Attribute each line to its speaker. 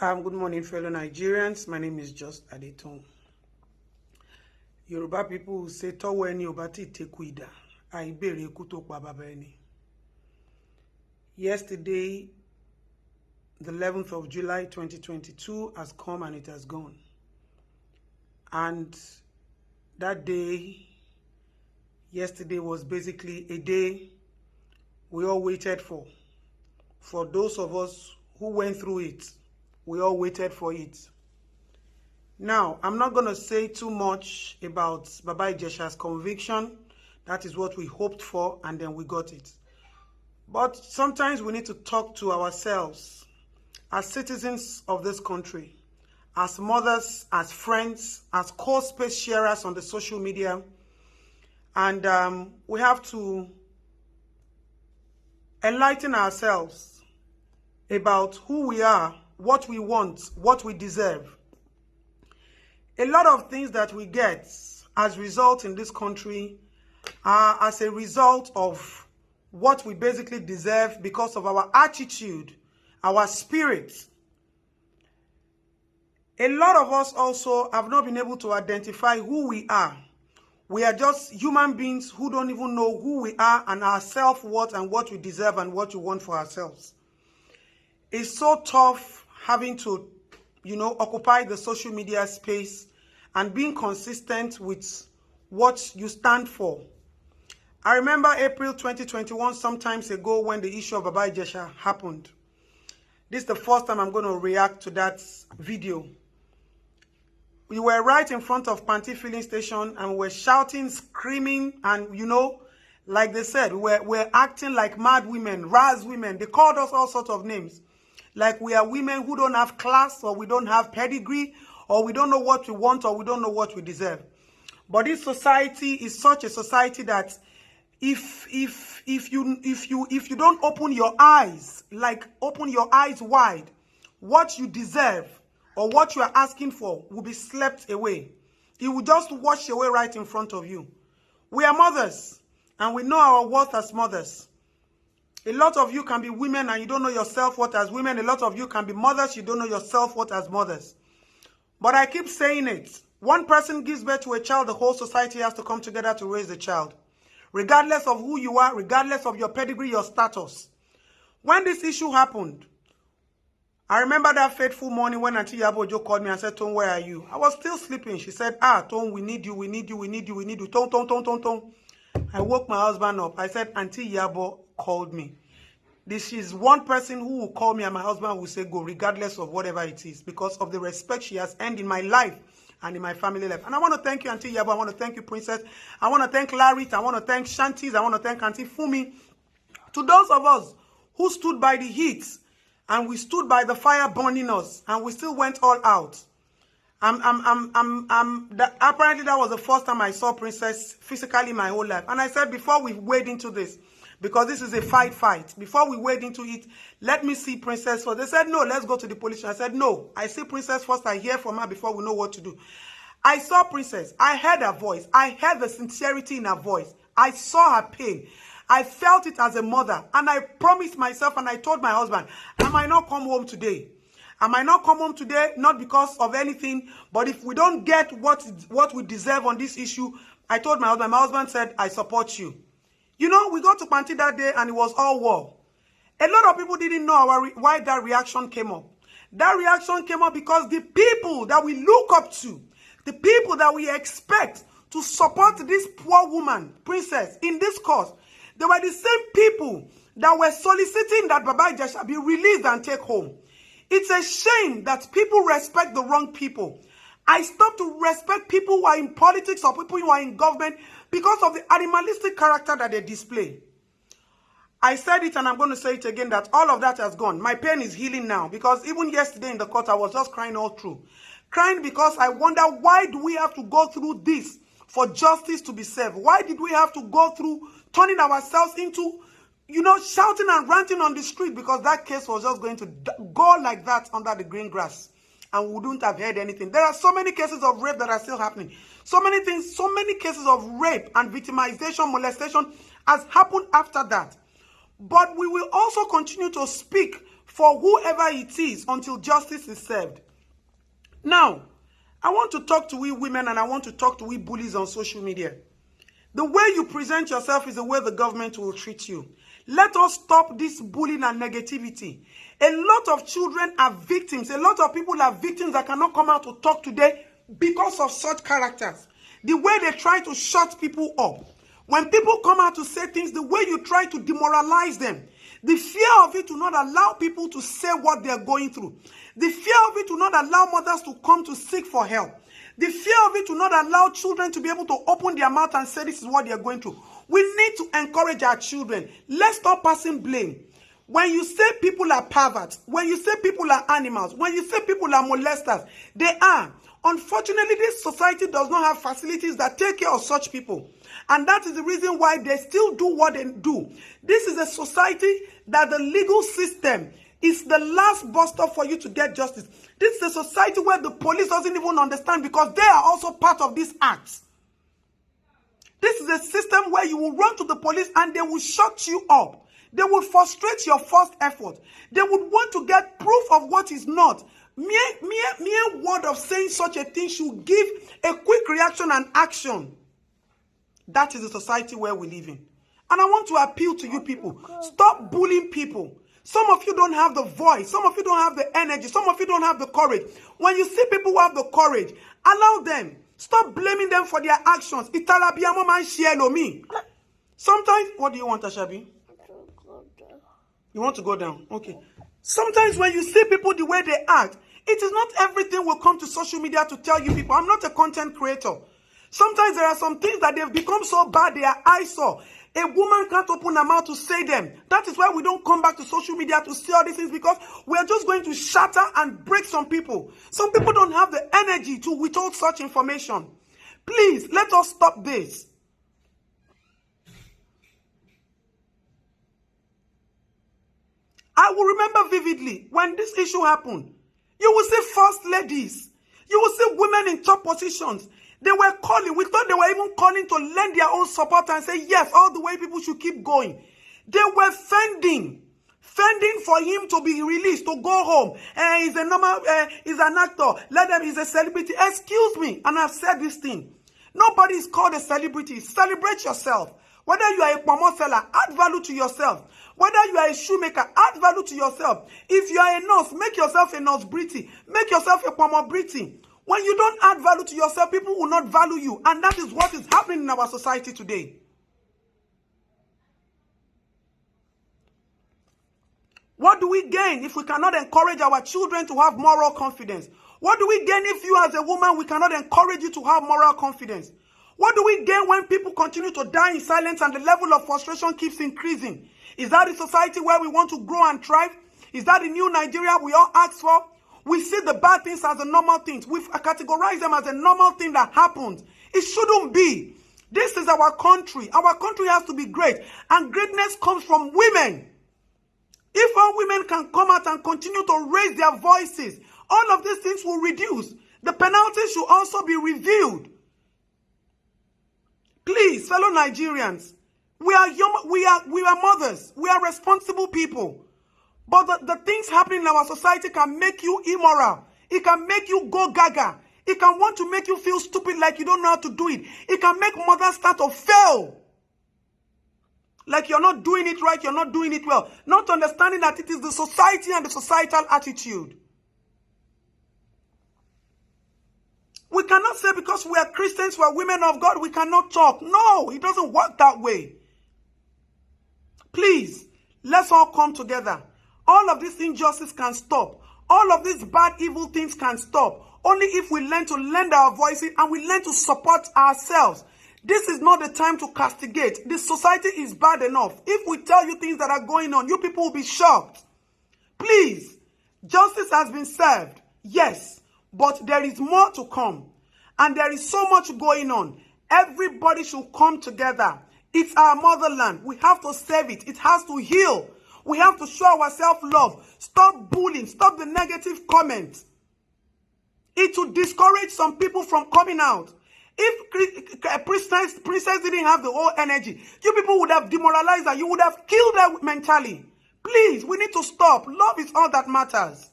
Speaker 1: Good morning, fellow Nigerians. My name is just Adetoun. Yoruba people will say, "Towo eni obati tekuida, aibere kuto pa baba eni." Yesterday, the 11th of July 2022 has come and it has gone. And that day, yesterday was basically a day we all waited for. For those of us who went through it, we all waited for it. Now, I'm not going to say too much about Baba Ijesha'S conviction. That is what we hoped for, and then we got it. But sometimes we need to talk to ourselves as citizens of this country, as mothers, as friends, as co-space sharers on the social media. And we have to enlighten ourselves about who we are, what we want, what we deserve. A lot of things that we get as result in this country are as a result of what we basically deserve because of our attitude, our spirit. A lot of us also have not been able to identify who we are. We are just human beings who don't even know who we are and our self-worth and what we deserve and what we want for ourselves. It's so tough having to, occupy the social media space and being consistent with what you stand for. I remember April 2021, sometimes ago, when the issue of Baba Ijesha happened. This is the first time I'm going to react to that video. We were right in front of Panti filling station and we were shouting, screaming, and like they said, we're acting like mad women, Raz women. They called us all sorts of names. Like we are women who don't have class, or we don't have pedigree, or we don't know what we want, or we don't know what we deserve. But this society is such a society that if you don't open your eyes, like open your eyes wide, what you deserve or what you are asking for will be swept away. It will just wash away right in front of you. We are mothers, and we know our worth as mothers. A lot of you can be women and you don't know your self-worth as women. A lot of you can be mothers, you don't know your self-worth as mothers. But I keep saying it. One person gives birth to a child, the whole society has to come together to raise the child. Regardless of who you are, regardless of your pedigree, your status. When this issue happened, I remember that fateful morning when Auntie Yabojo called me and said, "Ton, where are you?" I was still sleeping. She said, "Ton, we need you, we need you, we need you, we need you. Ton, ton, ton, ton, ton." I woke my husband up. I said, "Auntie Yabo called me." This is one person who will call me and my husband will say go, regardless of whatever it is, because of the respect she has earned in my life and in my family life. And I want to thank you, Auntie Yabo. I want to thank you, Princess. I want to thank Larit. I want to thank Shantis. I want to thank Auntie Fumi. To those of us who stood by the heat and we stood by the fire burning us and we still went all out. Apparently that was the first time I saw Princess physically in my whole life. And I said, before we wade into this, because this is a fight. Before we wade into it, let me see Princess first. They said, no, let's go to the police. I said, no, I see Princess first. I hear from her before we know what to do. I saw Princess. I heard her voice. I heard the sincerity in her voice. I saw her pain. I felt it as a mother. And I promised myself and I told my husband, I might not come home today. I might not come home today, not because of anything, but if we don't get what we deserve on this issue, I told my husband said, I support you. We got to Panti that day and it was all war. A lot of people didn't know why that reaction came up. That reaction came up because the people that we look up to, the people that we expect to support this poor woman, Princess, in this cause, they were the same people that were soliciting that Baba Ijesha be released and take home. It's a shame that people respect the wrong people. I stopped to respect people who are in politics or people who are in government because of the animalistic character that they display. I said it and I'm going to say it again that all of that has gone. My pain is healing now because even yesterday in the court I was just crying all through. Crying because I wonder, why do we have to go through this for justice to be served? Why did we have to go through turning ourselves into, shouting and ranting on the street because that case was just going to go like that under the green grass? And we wouldn't have heard anything. There are so many cases of rape that are still happening. So many things, so many cases of rape and victimization, molestation has happened after that. But we will also continue to speak for whoever it is until justice is served. Now, I want to talk to we women and I want to talk to we bullies on social media. The way you present yourself is the way the government will treat you. Let us stop this bullying and negativity. A lot of children are victims. A lot of people are victims that cannot come out to talk today because of such characters. The way they try to shut people up. When people come out to say things, the way you try to demoralize them. The fear of it to not allow people to say what they are going through. The fear of it to not allow mothers to come to seek for help. The fear of it to not allow children to be able to open their mouth and say this is what they are going through. We need to encourage our children. Let's stop passing blame. When you say people are perverts, when you say people are animals, when you say people are molesters, they are. Unfortunately, this society does not have facilities that take care of such people. And that is the reason why they still do what they do. This is a society that the legal system is the last bus stop for you to get justice. This is a society where the police doesn't even understand because they are also part of these acts. This is a system where you will run to the police and they will shut you up. They will frustrate your first effort. They would want to get proof of what is not. Mere word of saying such a thing should give a quick reaction and action. That is the society where we live in. And I want to appeal to you people. Stop bullying people. Some of you don't have the voice. Some of you don't have the energy. Some of you don't have the courage. When you see people who have the courage, allow them. Stop blaming them for their actions. Sometimes, what do you want, Ashabi? You want to go down? Okay. Sometimes when you see people the way they act, it is not everything will come to social media to tell you people. I'm not a content creator. Sometimes there are some things that they've become so bad they are eyesore. A woman can't open her mouth to say them. That is why we don't come back to social media to see all these things, because we are just going to shatter and break some people. Some people don't have the energy to withhold such information. Please, let us stop this. I will remember vividly when this issue happened. You will see first ladies. You will see women in top positions. They were calling. We thought they were even calling to lend their own support and say, yes, all the way people should keep going. They were fending for him to be released, to go home. He's a normal, he's an actor. Let them, he's a celebrity. Excuse me. And I've said this thing. Nobody is called a celebrity. Celebrate yourself. Whether you are a pomo seller, add value to yourself. Whether you are a shoemaker, add value to yourself. If you are a nurse, make yourself a nurse Britty. Make yourself a pomo Britty. When you don't add value to yourself, people will not value you. And that is what is happening in our society today. What do we gain if we cannot encourage our children to have moral confidence? What do we gain if you as a woman, we cannot encourage you to have moral confidence? What do we gain when people continue to die in silence and the level of frustration keeps increasing? Is that the society where we want to grow and thrive? Is that the new Nigeria we all ask for? We see the bad things as the normal things. We've categorized them as a normal thing that happens. It shouldn't be. This is our country. Our country has to be great. And greatness comes from women. If all women can come out and continue to raise their voices, all of these things will reduce. The penalties should also be reviewed. Please, fellow Nigerians, we are mothers. We are responsible people. But the things happening in our society can make you immoral. It can make you go gaga. It can want to make you feel stupid like you don't know how to do it. It can make mothers start to fail. Like you're not doing it right, you're not doing it well. Not understanding that it is the society and the societal attitude. We cannot say because we are Christians, we are women of God, we cannot talk. No, it doesn't work that way. Please, let's all come together. All of these injustice can stop. All of these bad, evil things can stop. Only if we learn to lend our voices and we learn to support ourselves. This is not the time to castigate. This society is bad enough. If we tell you things that are going on, you people will be shocked. Please, justice has been served. Yes, but there is more to come. And there is so much going on. Everybody should come together. It's our motherland. We have to save it. It has to heal. We have to show ourselves love. Stop bullying. Stop the negative comments. It will discourage some people from coming out. If Princess didn't have the whole energy, you people would have demoralized her. You would have killed her mentally. Please, we need to stop. Love is all that matters.